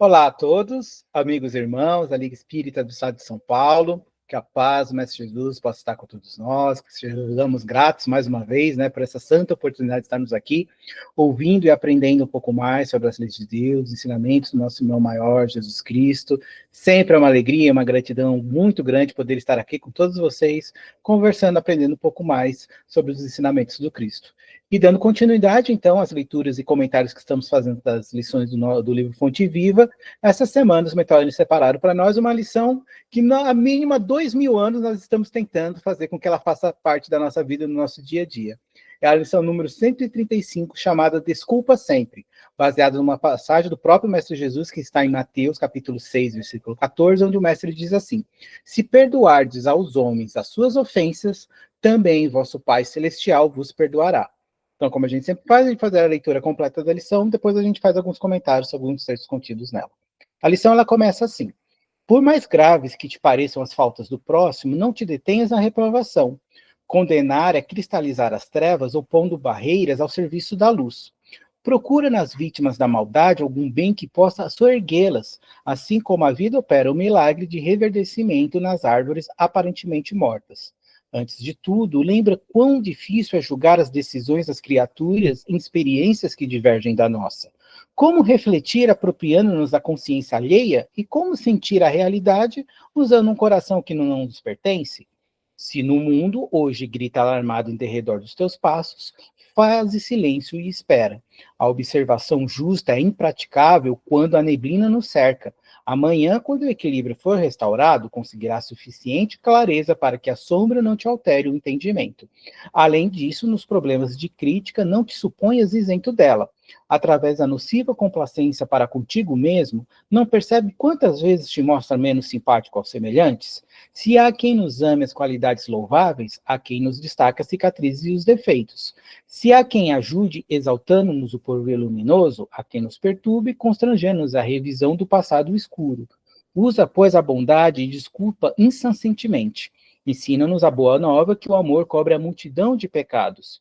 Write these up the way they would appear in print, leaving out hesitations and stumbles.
Olá a todos, amigos e irmãos da Liga Espírita do Estado de São Paulo. Que a paz do Mestre Jesus possa estar com todos nós, que sejamos gratos mais uma vez, por essa santa oportunidade de estarmos aqui, ouvindo e aprendendo um pouco mais sobre as leis de Deus, ensinamentos do nosso irmão maior, Jesus Cristo. Sempre é uma alegria, uma gratidão muito grande poder estar aqui com todos vocês, conversando, aprendendo um pouco mais sobre os ensinamentos do Cristo. E dando continuidade, então, às leituras e comentários que estamos fazendo das lições do livro Fonte Viva, essa semana os mentores separaram para nós uma lição que, na mínima, 2000 anos nós estamos tentando fazer com que ela faça parte da nossa vida, no nosso dia a dia. É a lição número 135, chamada Desculpa Sempre, baseada numa passagem do próprio Mestre Jesus, que está em Mateus, capítulo 6, versículo 14, onde o Mestre diz assim: se perdoardes aos homens as suas ofensas, também vosso Pai Celestial vos perdoará. Então, como a gente sempre faz, a gente faz a leitura completa da lição, depois a gente faz alguns comentários sobre alguns textos contidos nela. A lição, ela começa assim: por mais graves que te pareçam as faltas do próximo, não te detenhas na reprovação. Condenar é cristalizar as trevas, opondo barreiras ao serviço da luz. Procura nas vítimas da maldade algum bem que possa soerguê-las, assim como a vida opera o milagre de reverdecimento nas árvores aparentemente mortas. Antes de tudo, lembra quão difícil é julgar as decisões das criaturas em experiências que divergem da nossa. Como refletir apropriando-nos da consciência alheia e como sentir a realidade usando um coração que não nos pertence? Se no mundo hoje grita alarmado em derredor dos teus passos, faze silêncio e espera. A observação justa é impraticável quando a neblina nos cerca. Amanhã, quando o equilíbrio for restaurado, conseguirá suficiente clareza para que a sombra não te altere o entendimento. Além disso, nos problemas de crítica, não te suponhas isento dela. Através da nociva complacência para contigo mesmo, não percebe quantas vezes te mostra menos simpático aos semelhantes? Se há quem nos ame as qualidades louváveis, há quem nos destaca as cicatrizes e os defeitos. Se há quem ajude, exaltando-nos o porvir luminoso, há quem nos perturbe, constrangendo-nos a revisão do passado escuro. Usa, pois, a bondade e desculpa incessantemente. Ensina-nos a boa nova que o amor cobre a multidão de pecados.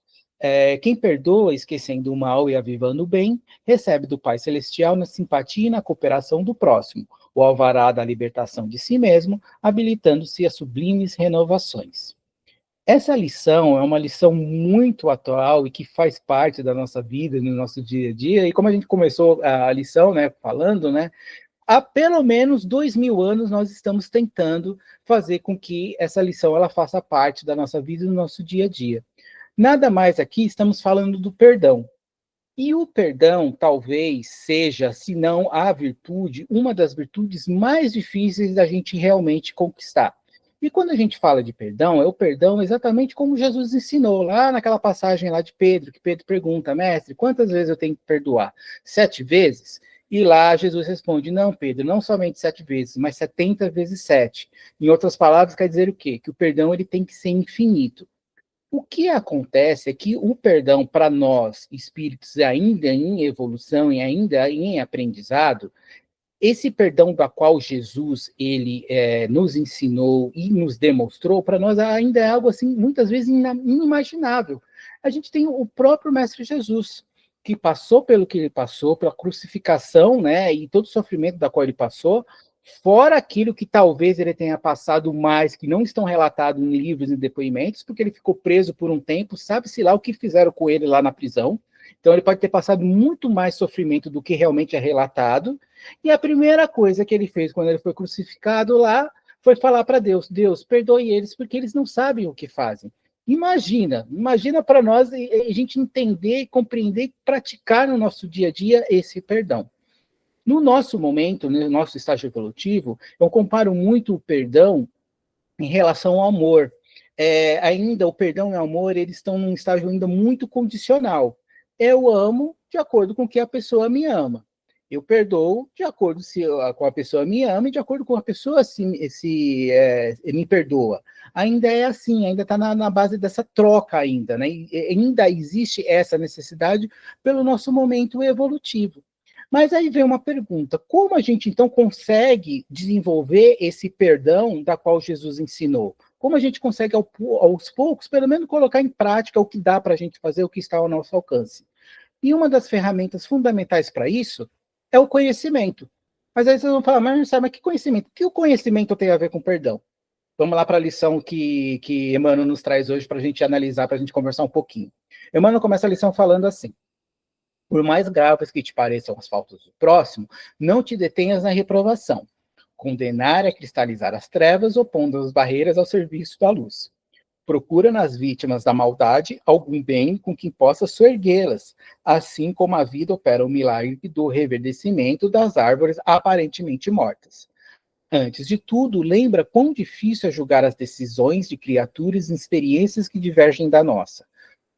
Quem perdoa, esquecendo o mal e avivando o bem, recebe do Pai Celestial na simpatia e na cooperação do próximo, o alvará da libertação de si mesmo, habilitando-se a sublimes renovações. Essa lição é uma lição muito atual e que faz parte da nossa vida, no nosso dia a dia, e como a gente começou a lição, falando, há pelo menos 2000 anos nós estamos tentando fazer com que essa lição ela faça parte da nossa vida, no nosso dia a dia. Nada mais aqui, estamos falando do perdão. E o perdão talvez seja, se não a virtude, uma das virtudes mais difíceis da gente realmente conquistar. E quando a gente fala de perdão, é o perdão exatamente como Jesus ensinou, lá naquela passagem lá de Pedro, que Pedro pergunta: mestre, quantas vezes eu tenho que perdoar? 7 vezes? E lá Jesus responde: não, Pedro, não somente 7 vezes, mas 70 vezes 7. Em outras palavras, quer dizer o quê? Que o perdão ele tem que ser infinito. O que acontece é que o perdão para nós, espíritos ainda em evolução e ainda em aprendizado, esse perdão da qual Jesus ele nos ensinou e nos demonstrou, para nós ainda é algo assim, muitas vezes inimaginável. A gente tem o próprio Mestre Jesus, que passou pelo que ele passou, pela crucificação, e todo o sofrimento da qual ele passou, fora aquilo que talvez ele tenha passado mais, que não estão relatados em livros e depoimentos, porque ele ficou preso por um tempo, sabe-se lá o que fizeram com ele lá na prisão. Então ele pode ter passado muito mais sofrimento do que realmente é relatado. E a primeira coisa que ele fez quando ele foi crucificado lá foi falar para Deus: Deus, perdoe eles porque eles não sabem o que fazem. Imagina para nós a gente entender, compreender e praticar no nosso dia a dia esse perdão. No nosso momento, no nosso estágio evolutivo, eu comparo muito o perdão em relação ao amor. Ainda o perdão e o amor, eles estão num estágio ainda muito condicional. Eu amo de acordo com que a pessoa me ama. Eu perdoo de acordo com a pessoa me ama e de acordo com a pessoa me perdoa. Ainda é assim, ainda está na base dessa troca ainda, E ainda existe essa necessidade pelo nosso momento evolutivo. Mas aí vem uma pergunta: como a gente então consegue desenvolver esse perdão da qual Jesus ensinou? Como a gente consegue aos poucos, pelo menos, colocar em prática o que dá para a gente fazer, o que está ao nosso alcance? E uma das ferramentas fundamentais para isso é o conhecimento. Mas aí vocês vão falar, mas que conhecimento? O que o conhecimento tem a ver com perdão? Vamos lá para a lição que Emmanuel nos traz hoje para a gente analisar, para a gente conversar um pouquinho. Emmanuel começa a lição falando assim: por mais graves que te pareçam as faltas do próximo, não te detenhas na reprovação. Condenar é cristalizar as trevas, opondo as barreiras ao serviço da luz. Procura nas vítimas da maldade algum bem com que possa soerguê-las, assim como a vida opera o milagre do reverdecimento das árvores aparentemente mortas. Antes de tudo, lembra quão difícil é julgar as decisões de criaturas em experiências que divergem da nossa.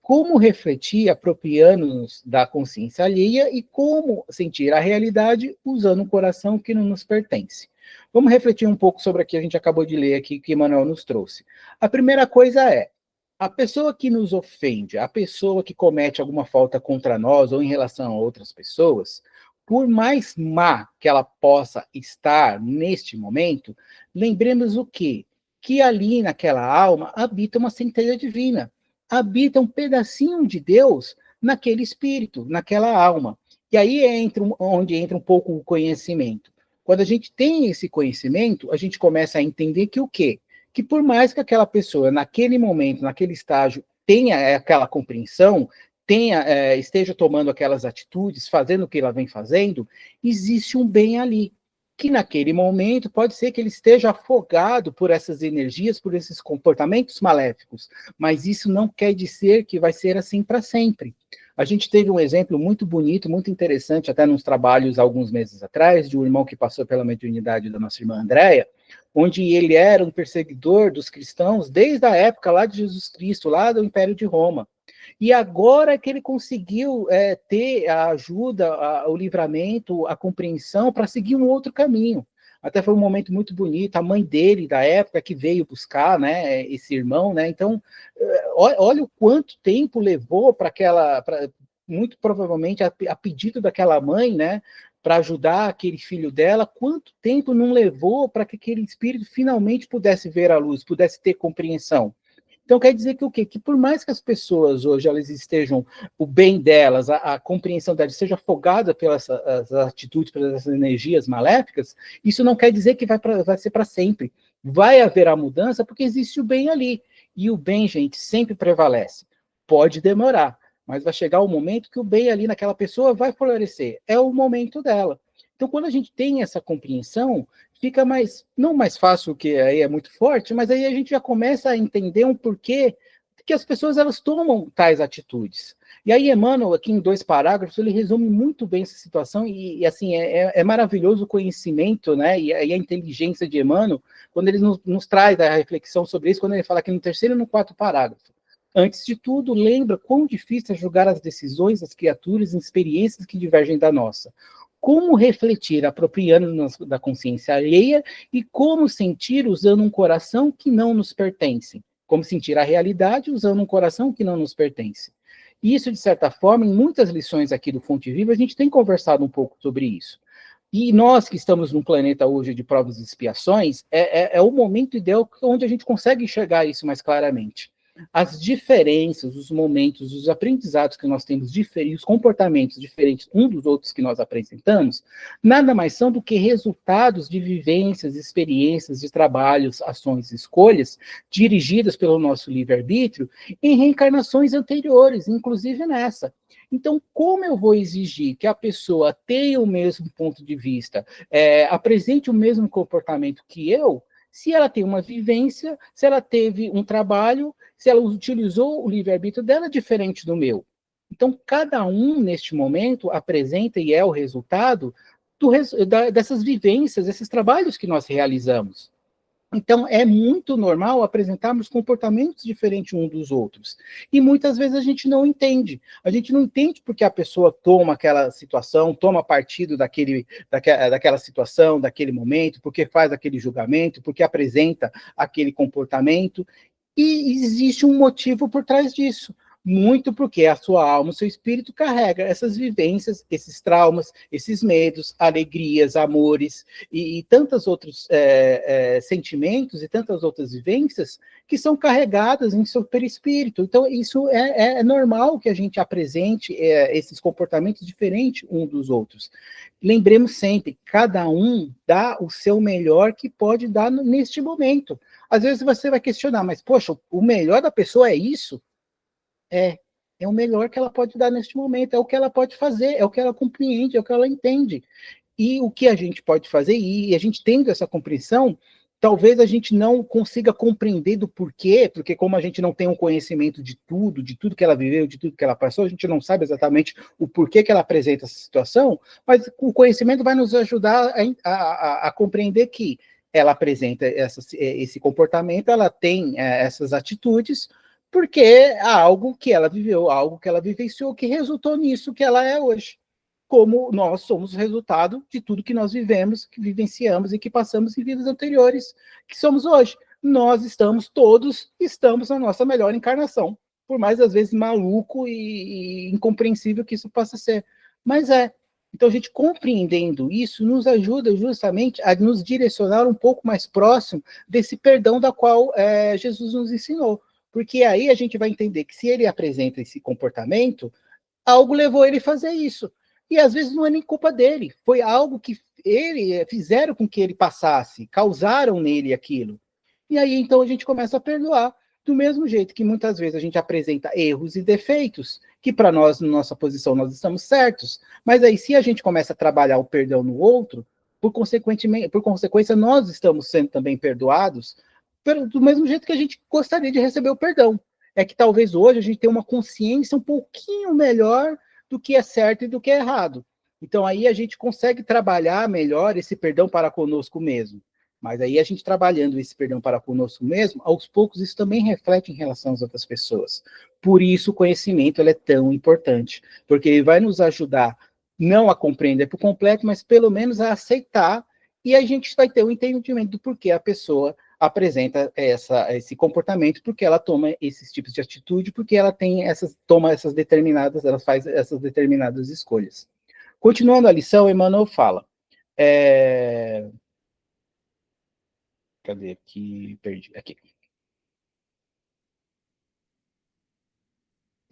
Como refletir apropriando-nos da consciência alheia e como sentir a realidade usando um coração que não nos pertence. Vamos refletir um pouco sobre o que a gente acabou de ler aqui, que Emmanuel nos trouxe. A primeira coisa é, a pessoa que nos ofende, a pessoa que comete alguma falta contra nós ou em relação a outras pessoas, por mais má que ela possa estar neste momento, lembremos o quê? Que ali naquela alma habita uma centelha divina, habita um pedacinho de Deus naquele espírito, naquela alma. E aí onde entra um pouco o conhecimento. Quando a gente tem esse conhecimento, a gente começa a entender que o quê? Que por mais que aquela pessoa, naquele momento, naquele estágio, tenha aquela compreensão, esteja tomando aquelas atitudes, fazendo o que ela vem fazendo, existe um bem ali, que naquele momento pode ser que ele esteja afogado por essas energias, por esses comportamentos maléficos, mas isso não quer dizer que vai ser assim para sempre. A gente teve um exemplo muito bonito, muito interessante, até nos trabalhos alguns meses atrás, de um irmão que passou pela mediunidade da nossa irmã Andréia, onde ele era um perseguidor dos cristãos desde a época lá de Jesus Cristo, lá do Império de Roma. E agora que ele conseguiu ter a ajuda, o livramento, a compreensão para seguir um outro caminho. Até foi um momento muito bonito, a mãe dele, da época, que veio buscar, né, esse irmão, né, então, olha o quanto tempo levou para muito provavelmente, a pedido daquela mãe, né, para ajudar aquele filho dela, quanto tempo não levou para que aquele espírito finalmente pudesse ver a luz, pudesse ter compreensão. Então quer dizer que o quê? Que por mais que as pessoas hoje elas estejam, o bem delas, a compreensão delas esteja afogada pelas as atitudes, pelas energias maléficas, isso não quer dizer que vai ser para sempre. Vai haver a mudança porque existe o bem ali. E o bem, gente, sempre prevalece. Pode demorar, mas vai chegar o momento que o bem ali naquela pessoa vai florescer. É o momento dela. Então, quando a gente tem essa compreensão, fica não mais fácil, que aí é muito forte, mas aí a gente já começa a entender um porquê que as pessoas elas tomam tais atitudes. E aí Emmanuel, aqui em 2 parágrafos, ele resume muito bem essa situação e assim, é maravilhoso o conhecimento, né, e a inteligência de Emmanuel, quando ele nos traz a reflexão sobre isso, quando ele fala aqui no 3º e no 4º parágrafo. Antes de tudo, lembra quão difícil é julgar as decisões das criaturas em experiências que divergem da nossa. Como refletir apropriando-nos da consciência alheia e como sentir usando um coração que não nos pertence. Como sentir a realidade usando um coração que não nos pertence. Isso, de certa forma, em muitas lições aqui do Fonte Viva, a gente tem conversado um pouco sobre isso. E nós que estamos num planeta hoje de provas e expiações, é o momento ideal onde a gente consegue enxergar isso mais claramente. As diferenças, os momentos, os aprendizados que nós temos os comportamentos diferentes um dos outros que nós apresentamos, nada mais são do que resultados de vivências, experiências, de trabalhos, ações, escolhas, dirigidas pelo nosso livre-arbítrio em reencarnações anteriores, inclusive nessa. Então, como eu vou exigir que a pessoa tenha o mesmo ponto de vista, apresente o mesmo comportamento que eu, se ela tem uma vivência, se ela teve um trabalho, se ela utilizou o livre-arbítrio dela diferente do meu? Então, cada um, neste momento, apresenta e é o resultado dessas vivências, desses trabalhos que nós realizamos. Então, é muito normal apresentarmos comportamentos diferentes uns dos outros. E muitas vezes a gente não entende. A gente não entende porque a pessoa toma aquela situação, toma partido daquela situação, daquele momento, porque faz aquele julgamento, porque apresenta aquele comportamento. E existe um motivo por trás disso. Muito porque a sua alma, o seu espírito carrega essas vivências, esses traumas, esses medos, alegrias, amores e tantos outros sentimentos e tantas outras vivências que são carregadas em seu perispírito. Então, isso é normal que a gente apresente esses comportamentos diferentes uns dos outros. Lembremos sempre, cada um dá o seu melhor que pode dar neste momento. Às vezes você vai questionar, mas, poxa, o melhor da pessoa é isso? É o melhor que ela pode dar neste momento, é o que ela pode fazer, é o que ela compreende, é o que ela entende. E o que a gente pode fazer, e a gente tendo essa compreensão, talvez a gente não consiga compreender do porquê, porque como a gente não tem um conhecimento de tudo que ela viveu, de tudo que ela passou, a gente não sabe exatamente o porquê que ela apresenta essa situação, mas o conhecimento vai nos ajudar a compreender que ela apresenta esse comportamento, ela tem essas atitudes, porque há algo que ela viveu, algo que ela vivenciou, que resultou nisso que ela é hoje. Como nós somos o resultado de tudo que nós vivemos, que vivenciamos e que passamos em vidas anteriores, que somos hoje. Nós estamos na nossa melhor encarnação, por mais às vezes maluco e incompreensível que isso possa ser. Mas é. Então, a gente compreendendo isso nos ajuda justamente a nos direcionar um pouco mais próximo desse perdão da qual Jesus nos ensinou. Porque aí a gente vai entender que se ele apresenta esse comportamento, algo levou ele a fazer isso. E às vezes não é nem culpa dele, foi algo que fizeram com que ele passasse, causaram nele aquilo. E aí então a gente começa a perdoar, do mesmo jeito que muitas vezes a gente apresenta erros e defeitos, que para nós, na nossa posição, nós estamos certos, mas aí se a gente começa a trabalhar o perdão no outro, por consequência, nós estamos sendo também perdoados, do mesmo jeito que a gente gostaria de receber o perdão. É que talvez hoje a gente tenha uma consciência um pouquinho melhor do que é certo e do que é errado. Então aí a gente consegue trabalhar melhor esse perdão para conosco mesmo. Mas aí a gente trabalhando esse perdão para conosco mesmo, aos poucos isso também reflete em relação às outras pessoas. Por isso o conhecimento é tão importante, porque ele vai nos ajudar não a compreender por completo, mas pelo menos a aceitar, e a gente vai ter o entendimento do porquê a pessoa apresenta esse comportamento, porque ela toma esses tipos de atitude, porque ela ela faz essas determinadas escolhas. Continuando a lição, Emmanuel fala, cadê aqui? Perdi. Aqui.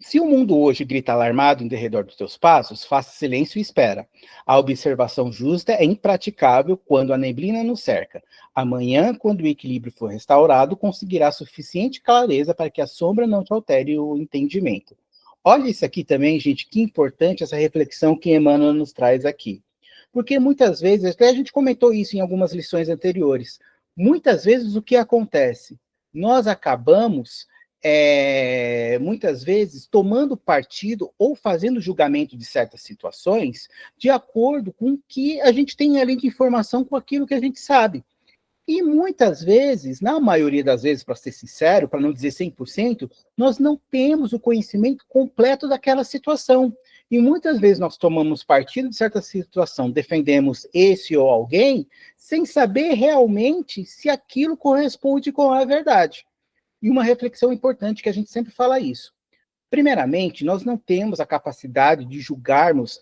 Se o mundo hoje grita alarmado em derredor dos teus passos, faça silêncio e espera. A observação justa é impraticável quando a neblina nos cerca. Amanhã, quando o equilíbrio for restaurado, conseguirá suficiente clareza para que a sombra não te altere o entendimento. Olha isso aqui também, gente, que importante essa reflexão que Emmanuel nos traz aqui. Porque muitas vezes, até a gente comentou isso em algumas lições anteriores, muitas vezes o que acontece? Nós acabamos muitas vezes tomando partido ou fazendo julgamento de certas situações de acordo com o que a gente tem ali de informação, com aquilo que a gente sabe. E muitas vezes, na maioria das vezes, para ser sincero, para não dizer 100%, nós não temos o conhecimento completo daquela situação. E muitas vezes nós tomamos partido de certa situação, defendemos esse ou alguém, sem saber realmente se aquilo corresponde com a verdade. E uma reflexão importante, que a gente sempre fala isso. Primeiramente, nós não temos a capacidade de julgarmos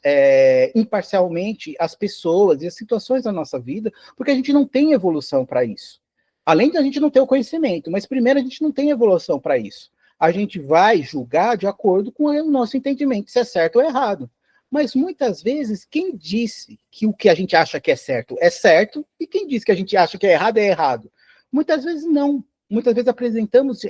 imparcialmente as pessoas e as situações da nossa vida, porque a gente não tem evolução para isso. Além de a gente não ter o conhecimento, mas primeiro a gente não tem evolução para isso. A gente vai julgar de acordo com o nosso entendimento, se é certo ou errado. Mas muitas vezes, quem disse que o que a gente acha que é certo, e quem disse que a gente acha que é errado? Muitas vezes não. Muitas vezes apresentamos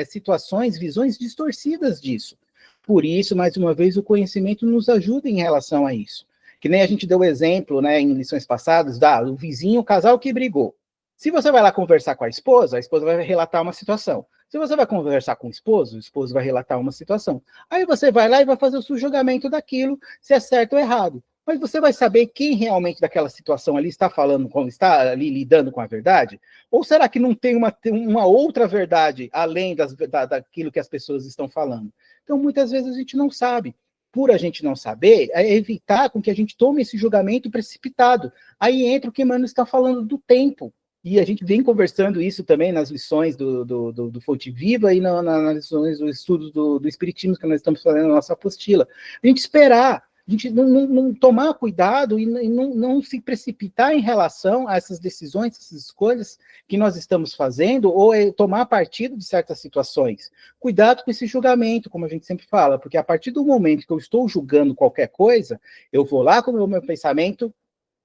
situações, visões distorcidas disso. Por isso, mais uma vez, o conhecimento nos ajuda em relação a isso. Que nem a gente deu exemplo, né, em lições passadas, do vizinho, o casal que brigou. Se você vai lá conversar com a esposa vai relatar uma situação. Se você vai conversar com o esposo vai relatar uma situação. Aí você vai lá e vai fazer o seu julgamento daquilo, se é certo ou errado. Mas você vai saber quem realmente daquela situação ali está falando, está ali lidando com a verdade? Ou será que não tem uma outra verdade além daquilo que as pessoas estão falando? Então, muitas vezes a gente não sabe. Por a gente não saber, é evitar com que a gente tome esse julgamento precipitado. Aí entra o que Emmanuel está falando do tempo. E a gente vem conversando isso também nas lições do Fonte Viva e nas lições do estudo do Espiritismo que nós estamos fazendo na nossa apostila. A gente esperar, a gente não tomar cuidado e não se precipitar em relação a essas decisões, essas escolhas que nós estamos fazendo, ou tomar partido de certas situações. Cuidado com esse julgamento, como a gente sempre fala, porque a partir do momento que eu estou julgando qualquer coisa, eu vou lá com o meu pensamento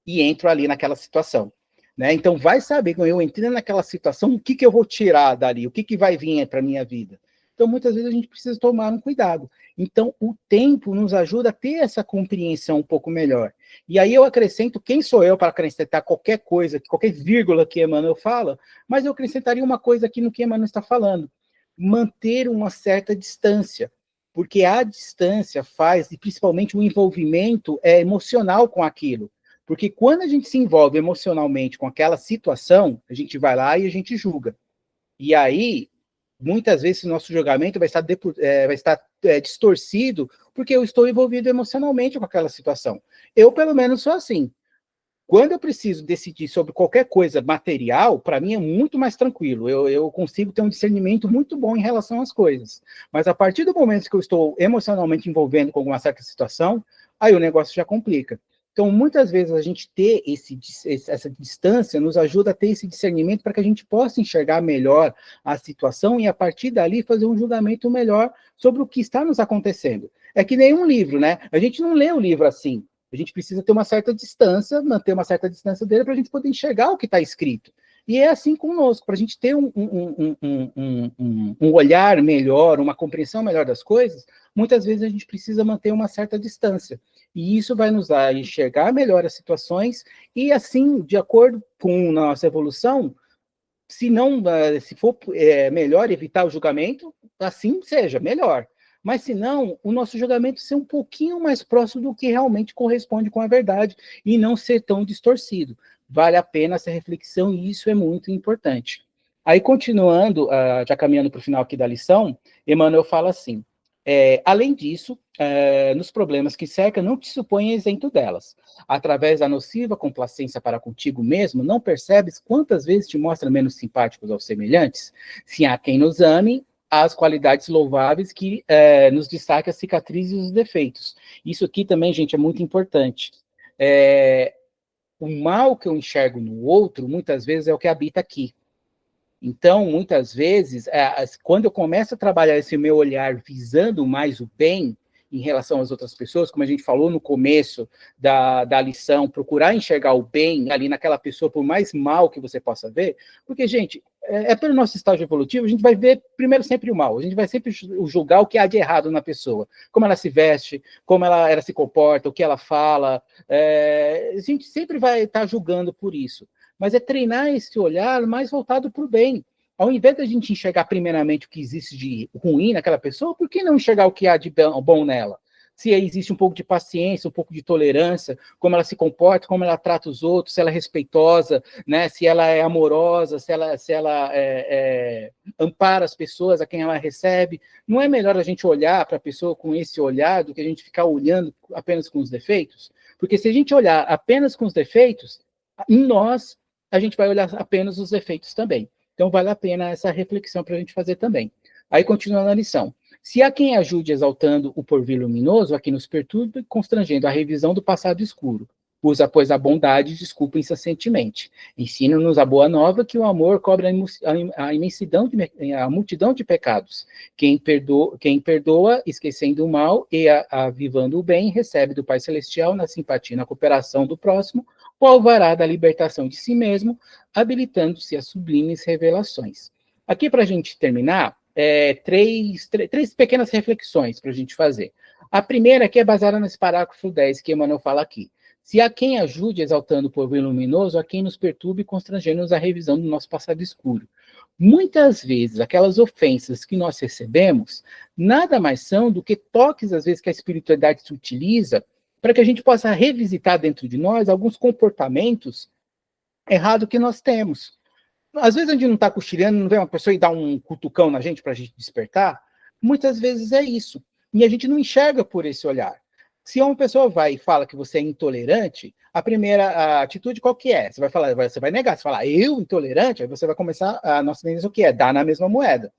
e entro ali naquela situação. Né? Então, vai saber, quando eu entrei naquela situação, o que eu vou tirar dali, o que vai vir para a minha vida. Então, muitas vezes a gente precisa tomar um cuidado. Então, o tempo nos ajuda a ter essa compreensão um pouco melhor. E aí eu acrescento, quem sou eu para acrescentar qualquer coisa, qualquer vírgula que Emmanuel fala, mas eu acrescentaria uma coisa aqui no que Emmanuel está falando. Manter uma certa distância, porque a distância faz, e principalmente o envolvimento emocional com aquilo. Porque quando a gente se envolve emocionalmente com aquela situação, a gente vai lá e a gente julga. E aí, muitas vezes, o nosso julgamento vai estar distorcido porque eu estou envolvido emocionalmente com aquela situação. Eu, pelo menos, sou assim. Quando eu preciso decidir sobre qualquer coisa material, para mim é muito mais tranquilo. Eu consigo ter um discernimento muito bom em relação às coisas. Mas a partir do momento que eu estou emocionalmente envolvendo com alguma certa situação, aí o negócio já complica. Então, muitas vezes, a gente ter essa distância nos ajuda a ter esse discernimento para que a gente possa enxergar melhor a situação e, a partir dali, fazer um julgamento melhor sobre o que está nos acontecendo. É que nem um livro, né? A gente não lê o livro assim. A gente precisa ter uma certa distância, manter uma certa distância dele para a gente poder enxergar o que está escrito. E é assim conosco, para a gente ter um olhar melhor, uma compreensão melhor das coisas, muitas vezes a gente precisa manter uma certa distância. E isso vai nos dar a enxergar melhor as situações e, assim, de acordo com a nossa evolução, se for melhor evitar o julgamento, assim seja, melhor. Mas, se não, o nosso julgamento ser um pouquinho mais próximo do que realmente corresponde com a verdade e não ser tão distorcido. Vale a pena essa reflexão e isso é muito importante. Aí, continuando, já caminhando para o final aqui da lição, Emmanuel fala assim, além disso, nos problemas que cercam, não te suponha isento delas. Através da nociva complacência para contigo mesmo, não percebes quantas vezes te mostra menos simpáticos aos semelhantes? Se há quem nos ame, as qualidades louváveis que nos destacam as cicatrizes e os defeitos. Isso aqui também, gente, é muito importante. O mal que eu enxergo no outro, muitas vezes, é o que habita aqui. Então, muitas vezes, quando eu começo a trabalhar esse meu olhar visando mais o bem em relação às outras pessoas, como a gente falou no começo da lição, procurar enxergar o bem ali naquela pessoa, por mais mal que você possa ver, porque, gente, pelo nosso estágio evolutivo, a gente vai ver primeiro sempre o mal, a gente vai sempre julgar o que há de errado na pessoa, como ela se veste, como ela se comporta, o que ela fala, a gente sempre vai estar julgando por isso. Mas é treinar esse olhar mais voltado para o bem. Ao invés de a gente enxergar primeiramente o que existe de ruim naquela pessoa, por que não enxergar o que há de bom nela? Se existe um pouco de paciência, um pouco de tolerância, como ela se comporta, como ela trata os outros, se ela é respeitosa, né? Se ela é amorosa, se ela ampara as pessoas a quem ela recebe. Não é melhor a gente olhar para a pessoa com esse olhar do que a gente ficar olhando apenas com os defeitos? Porque se a gente olhar apenas com os defeitos, em nós, a gente vai olhar apenas os defeitos também. Então, vale a pena essa reflexão para a gente fazer também. Aí, continuando a lição. Se há quem ajude exaltando o porvir luminoso, a quem nos perturbe, constrangendo a revisão do passado escuro. Usa, pois, a bondade e desculpa incessantemente. Ensina-nos a boa nova que o amor cobre a imensidão, a multidão de pecados. Quem perdoa, esquecendo o mal e avivando o bem, recebe do Pai Celestial, na simpatia e na cooperação do próximo, o alvará da libertação de si mesmo, habilitando-se a sublimes revelações. Aqui, para a gente terminar, três pequenas reflexões para a gente fazer. A primeira que é baseada nesse parágrafo 10 que Emmanuel fala aqui. Se há quem ajude exaltando o porvir luminoso, há quem nos perturbe constrangendo-nos a revisão do nosso passado escuro. Muitas vezes, aquelas ofensas que nós recebemos, nada mais são do que toques, às vezes, que a espiritualidade se utiliza para que a gente possa revisitar dentro de nós alguns comportamentos errados que nós temos. Às vezes a gente não está cochilhando, não vê uma pessoa e dá um cutucão na gente para a gente despertar. Muitas vezes é isso. E a gente não enxerga por esse olhar. Se uma pessoa vai e fala que você é intolerante, a primeira atitude qual que é? Você vai falar, você vai negar, você vai falar, eu intolerante? Aí você vai começar, a nossa tendência o que é? Dar na mesma moeda.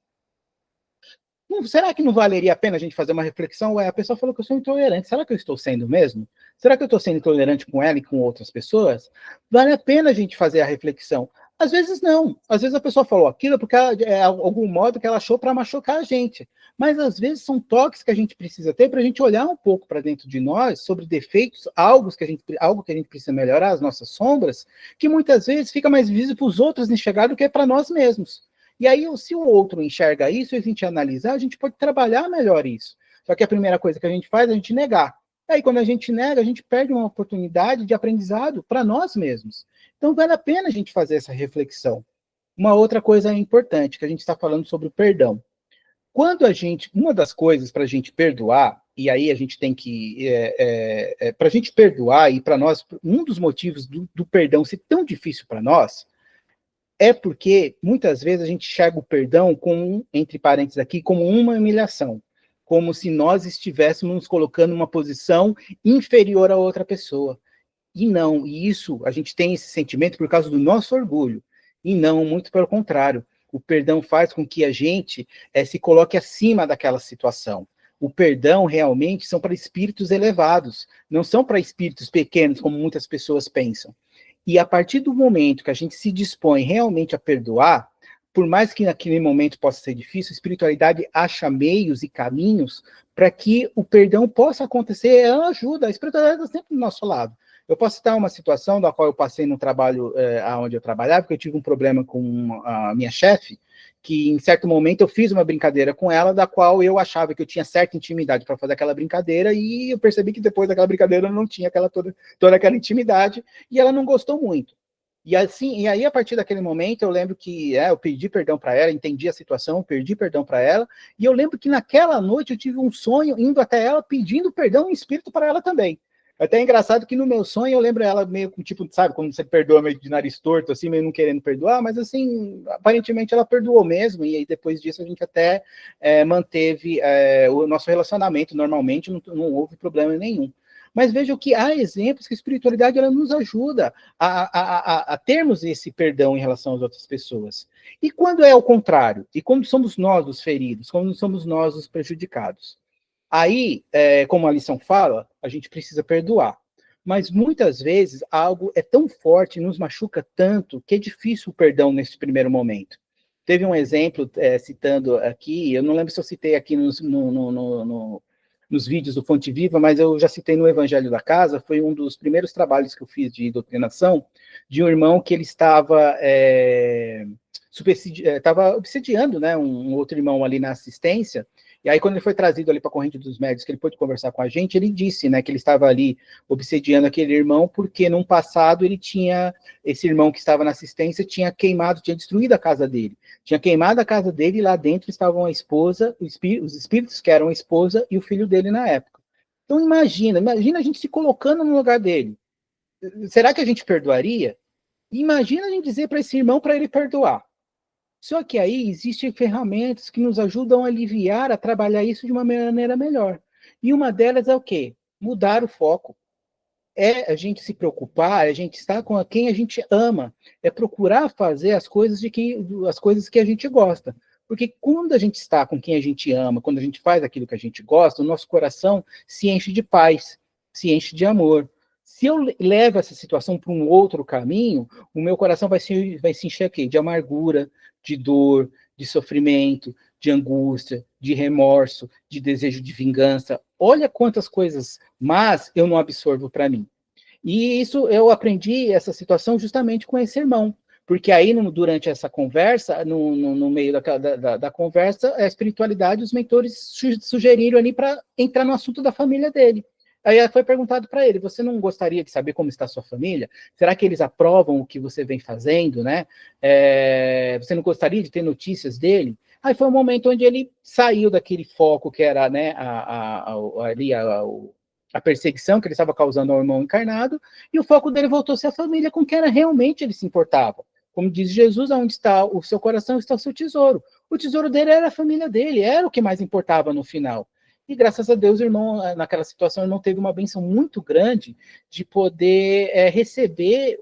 Será que não valeria a pena a gente fazer uma reflexão? Ué, a pessoa falou que eu sou intolerante. Será que eu estou sendo mesmo? Será que eu estou sendo intolerante com ela e com outras pessoas? Vale a pena a gente fazer a reflexão. Às vezes não. Às vezes a pessoa falou aquilo porque é algum modo que ela achou para machucar a gente. Mas às vezes são toques que a gente precisa ter para a gente olhar um pouco para dentro de nós sobre defeitos, algo que a gente precisa melhorar, as nossas sombras, que muitas vezes fica mais visível para os outros enxergar do que para nós mesmos. E aí, se o outro enxerga isso e a gente analisar, a gente pode trabalhar melhor isso. Só que a primeira coisa que a gente faz é a gente negar. Aí, quando a gente nega, a gente perde uma oportunidade de aprendizado para nós mesmos. Então, vale a pena a gente fazer essa reflexão. Uma outra coisa importante, que a gente está falando sobre o perdão. Uma das coisas para a gente perdoar, e aí a gente tem que, para a gente perdoar, e para nós, um dos motivos do perdão ser tão difícil para nós, é porque muitas vezes a gente enxerga o perdão como, entre parênteses aqui, como uma humilhação, como se nós estivéssemos nos colocando numa posição inferior a outra pessoa. E não, e isso, a gente tem esse sentimento por causa do nosso orgulho. E não, muito pelo contrário. O perdão faz com que a gente se coloque acima daquela situação. O perdão realmente são para espíritos elevados, não são para espíritos pequenos, como muitas pessoas pensam. E a partir do momento que a gente se dispõe realmente a perdoar, por mais que naquele momento possa ser difícil, a espiritualidade acha meios e caminhos para que o perdão possa acontecer, ela ajuda, a espiritualidade está sempre do nosso lado. Eu posso citar uma situação da qual eu passei no trabalho onde eu trabalhava, porque eu tive um problema com a minha chefe, que em certo momento eu fiz uma brincadeira com ela, da qual eu achava que eu tinha certa intimidade para fazer aquela brincadeira, e eu percebi que depois daquela brincadeira eu não tinha toda aquela intimidade, e ela não gostou muito. E assim, e aí a partir daquele momento eu lembro que eu pedi perdão para ela, entendi a situação, pedi perdão para ela, e eu lembro que naquela noite eu tive um sonho indo até ela pedindo perdão em espírito para ela também. Até é engraçado que no meu sonho eu lembro ela meio com, tipo, sabe, quando você perdoa meio de nariz torto, assim, meio não querendo perdoar, mas assim, aparentemente ela perdoou mesmo, e aí depois disso a gente até manteve o nosso relacionamento normalmente, não houve problema nenhum. Mas veja que há exemplos que a espiritualidade ela nos ajuda a termos esse perdão em relação às outras pessoas. E quando é o contrário? E quando somos nós os feridos? Quando somos nós os prejudicados? Aí, como a lição fala, a gente precisa perdoar. Mas muitas vezes algo é tão forte, nos machuca tanto, que é difícil o perdão nesse primeiro momento. Teve um exemplo, citando aqui, eu não lembro se eu citei aqui nos vídeos do Fonte Viva, mas eu já citei no Evangelho da Casa, foi um dos primeiros trabalhos que eu fiz de doutrinação, de um irmão que ele estava obsediando, né, um outro irmão ali na assistência. E aí, quando ele foi trazido ali para a corrente dos médios, que ele pôde conversar com a gente, ele disse, né, que ele estava ali obsediando aquele irmão, porque num passado esse irmão que estava na assistência tinha destruído a casa dele. Tinha queimado a casa dele e lá dentro estavam a esposa, os espíritos que eram a esposa e o filho dele na época. Então imagina a gente se colocando no lugar dele. Será que a gente perdoaria? Imagina a gente dizer para esse irmão para ele perdoar. Só que aí existem ferramentas que nos ajudam a aliviar, a trabalhar isso de uma maneira melhor. E uma delas é o quê? Mudar o foco. É a gente se preocupar, é a gente estar com quem a gente ama, é procurar fazer as coisas que a gente gosta. Porque quando a gente está com quem a gente ama, quando a gente faz aquilo que a gente gosta, o nosso coração se enche de paz, se enche de amor. Se eu levo essa situação para um outro caminho, o meu coração vai se encher aqui, de amargura, de dor, de sofrimento, de angústia, de remorso, de desejo de vingança. Olha quantas coisas más eu não absorvo para mim. E isso eu aprendi essa situação justamente com esse irmão, porque aí durante essa conversa, no meio da conversa, a espiritualidade, os mentores sugeriram ali para entrar no assunto da família dele. Aí foi perguntado para ele, você não gostaria de saber como está a sua família? Será que eles aprovam o que você vem fazendo, né? Você não gostaria de ter notícias dele? Aí foi um momento onde ele saiu daquele foco que era, né, a perseguição que ele estava causando ao irmão encarnado, e o foco dele voltou a ser a família com quem realmente ele se importava. Como diz Jesus, onde está o seu coração está o seu tesouro. O tesouro dele era a família dele, era o que mais importava no final. E graças a Deus, o irmão, naquela situação, o irmão teve uma bênção muito grande de poder receber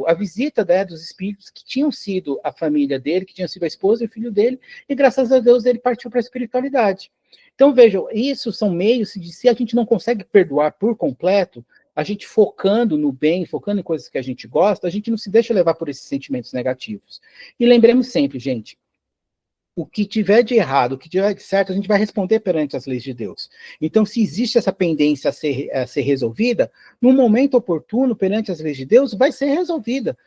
a visita, né, dos espíritos que tinham sido a família dele, que tinham sido a esposa e o filho dele, e graças a Deus ele partiu para a espiritualidade. Então, vejam, isso são meios de, se a gente não consegue perdoar por completo, a gente focando no bem, focando em coisas que a gente gosta, a gente não se deixa levar por esses sentimentos negativos. E lembremos sempre, gente, o que tiver de errado, o que tiver de certo, a gente vai responder perante as leis de Deus. Então, se existe essa pendência a ser resolvida, no momento oportuno, perante as leis de Deus, vai ser resolvida.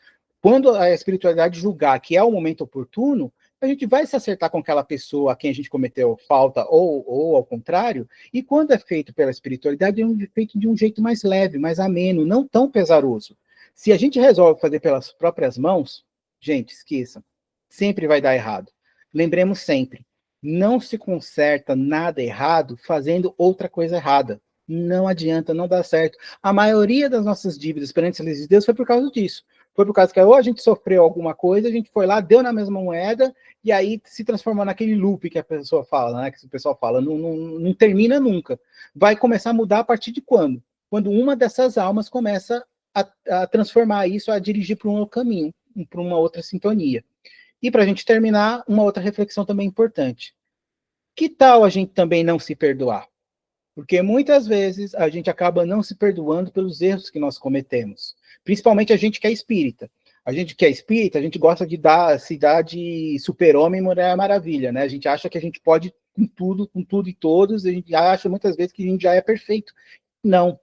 Quando a espiritualidade julgar que é o momento oportuno, a gente vai se acertar com aquela pessoa a quem a gente cometeu falta, ou ao contrário, e quando é feito pela espiritualidade, é feito de um jeito mais leve, mais ameno, não tão pesaroso. Se a gente resolve fazer pelas próprias mãos, gente, esqueça, sempre vai dar errado. Lembremos sempre, não se conserta nada errado fazendo outra coisa errada. Não adianta, não dá certo. A maioria das nossas dívidas perante as leis de Deus foi por causa disso. Foi por causa que ou a gente sofreu alguma coisa, a gente foi lá, deu na mesma moeda, e aí se transformou naquele loop que a pessoa fala, né? Que o pessoal fala, não termina nunca. Vai começar a mudar a partir de quando? Quando uma dessas almas começa a transformar isso, a dirigir para um outro caminho, para uma outra sintonia. E para a gente terminar, uma outra reflexão também importante. Que tal a gente também não se perdoar? Porque muitas vezes a gente acaba não se perdoando pelos erros que nós cometemos. Principalmente a gente que é espírita. A gente que é espírita, a gente gosta de se dar de super-homem e Mulher Maravilha, né? A gente acha que a gente pode com tudo e todos, a gente acha muitas vezes que a gente já é perfeito. Não.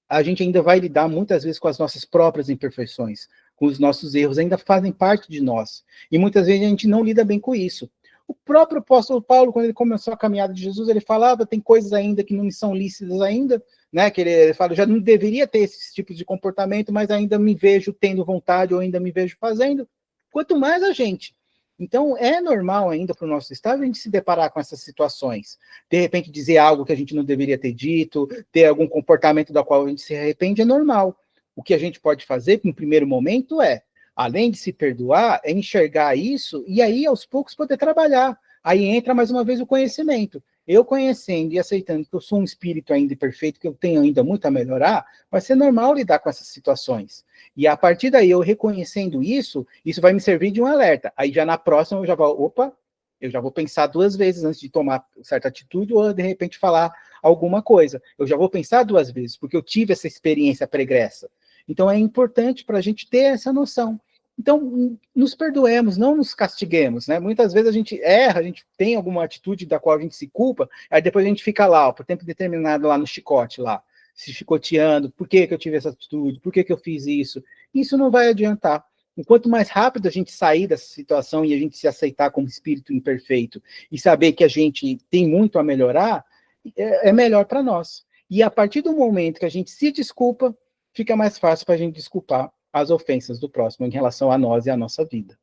A gente ainda vai lidar muitas vezes com as nossas próprias imperfeições, com os nossos erros, ainda fazem parte de nós. E muitas vezes a gente não lida bem com isso. O próprio apóstolo Paulo, quando ele começou a caminhada de Jesus, ele falava, tem coisas ainda que não me são lícitas ainda, né? Que ele fala, já não deveria ter esses tipos de comportamento, mas ainda me vejo tendo vontade ou ainda me vejo fazendo. Quanto mais a gente. Então, é normal ainda para o nosso estado a gente se deparar com essas situações. De repente, dizer algo que a gente não deveria ter dito, ter algum comportamento da qual a gente se arrepende, é normal. O que a gente pode fazer, no primeiro momento, além de se perdoar, é enxergar isso e aí, aos poucos, poder trabalhar. Aí entra, mais uma vez, o conhecimento. Eu conhecendo e aceitando que eu sou um espírito ainda imperfeito, que eu tenho ainda muito a melhorar, vai ser normal lidar com essas situações. E a partir daí, eu reconhecendo isso, isso vai me servir de um alerta. Aí já na próxima, eu já vou, opa, eu já vou pensar duas vezes antes de tomar certa atitude ou, de repente, falar alguma coisa. Eu já vou pensar duas vezes, porque eu tive essa experiência pregressa. Então, é importante para a gente ter essa noção. Então, nos perdoemos, não nos castiguemos, né? Muitas vezes a gente erra, a gente tem alguma atitude da qual a gente se culpa, aí depois a gente fica lá, ó, por tempo determinado, lá no chicote, lá, se chicoteando, por que eu tive essa atitude, por que eu fiz isso? Isso não vai adiantar. Enquanto mais rápido a gente sair dessa situação e a gente se aceitar como espírito imperfeito e saber que a gente tem muito a melhorar, é melhor para nós. E a partir do momento que a gente se desculpa, fica mais fácil para a gente desculpar as ofensas do próximo em relação a nós e a nossa vida.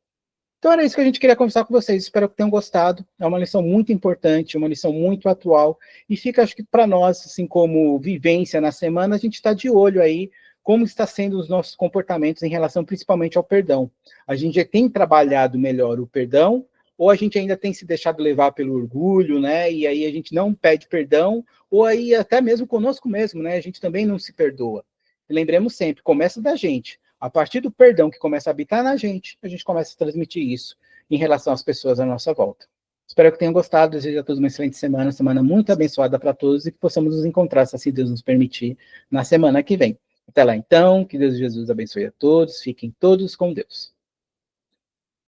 Então era isso que a gente queria conversar com vocês, espero que tenham gostado, é uma lição muito importante, uma lição muito atual, e fica, acho que para nós, assim como vivência na semana, a gente está de olho aí, como está sendo os nossos comportamentos em relação principalmente ao perdão. A gente já tem trabalhado melhor o perdão, ou a gente ainda tem se deixado levar pelo orgulho, né, e aí a gente não pede perdão, ou aí até mesmo conosco mesmo, né, a gente também não se perdoa. E lembremos sempre, começa da gente. A partir do perdão que começa a habitar na gente, a gente começa a transmitir isso em relação às pessoas à nossa volta. Espero que tenham gostado, desejo a todos uma excelente semana muito abençoada para todos e que possamos nos encontrar, se assim Deus nos permitir, na semana que vem. Até lá então, que Deus Jesus abençoe a todos, fiquem todos com Deus.